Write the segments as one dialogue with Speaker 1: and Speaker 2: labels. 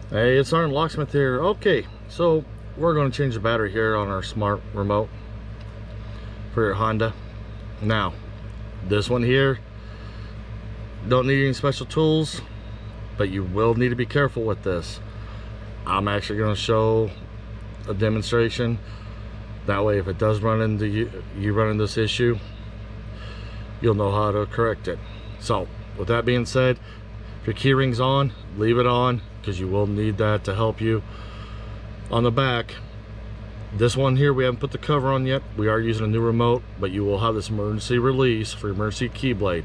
Speaker 1: Hey, it's Sergeant Locksmith here. Okay, so we're going to change the battery here on our smart remote for your Honda. Now, this one here, don't need any special tools, but you will need to be careful with this. I'm actually going to show a demonstration. That way, if it does run into you run into this issue, you'll know how to correct it. So, with that being said, if your key ring's on, leave it on, because you will need that to help you. On the back, this one here, we haven't put the cover on yet. We are using a new remote, but you will have this emergency release for your emergency key blade.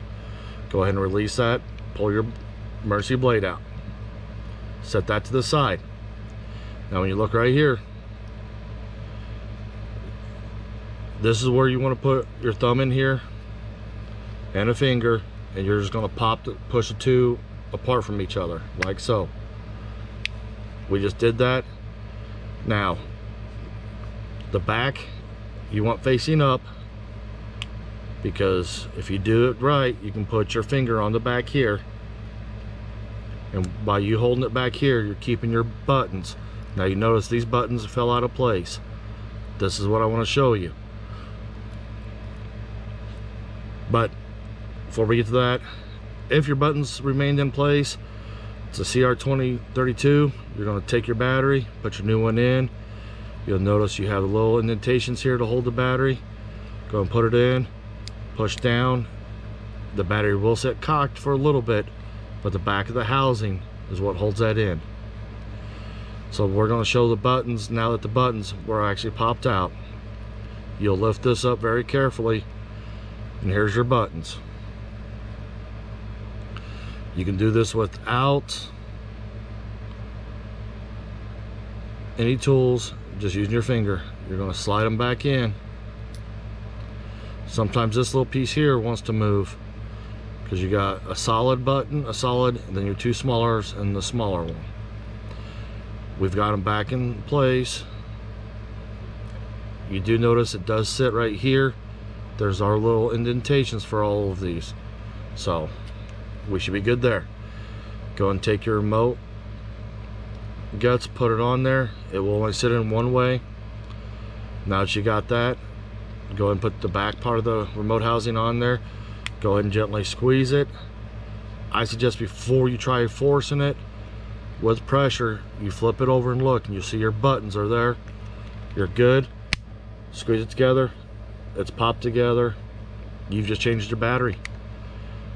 Speaker 1: Go ahead and release that, pull your emergency blade out, set that to the side. Now when you look right here, this is where you want to put your thumb in here and a finger, and you're just going to push the two apart from each other like so. We just did that. Now the back you want facing up, because if you do it right, you can put your finger on the back here, and by you holding it back here, you're keeping your buttons. Now you notice these buttons fell out of place. This is what I want to show you. But before we get to that, if your buttons remained in place, it's a CR2032. You're going to take your battery, put your new one in. You'll notice you have little indentations here to hold the battery. Go and put it in, push down. The battery will sit cocked for a little bit, but the back of the housing is what holds that in. So we're going to show the buttons now that the buttons were actually popped out. You'll lift this up very carefully, and here's your buttons. You can do this without any tools, just using your finger. You're going to slide them back in. Sometimes this little piece here wants to move, because you got a solid button, and then your two smallers and the smaller one. We've got them back in place. You do notice it does sit right here. There's our little indentations for all of these, so we should be good there. Go and take your remote guts, put it on there. It will only sit in one way. Now that you got that, go ahead and put the back part of the remote housing on there. Go ahead and gently squeeze it. I suggest before you try forcing it with pressure, you flip it over and look, and you see your buttons are there. You're good. Squeeze it together. It's popped together. You've just changed your battery.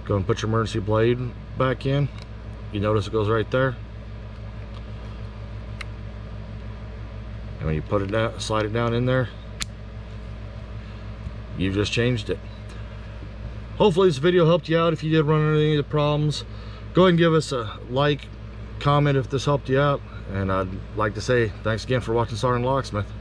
Speaker 1: Go and put your emergency blade back in. You notice it goes right there. And when you put it down, slide it down in there, you've just changed it. Hopefully this video helped you out. If you did run into any of the problems, go ahead and give us a like, comment if this helped you out. And I'd like to say thanks again for watching Sergeant Locksmith.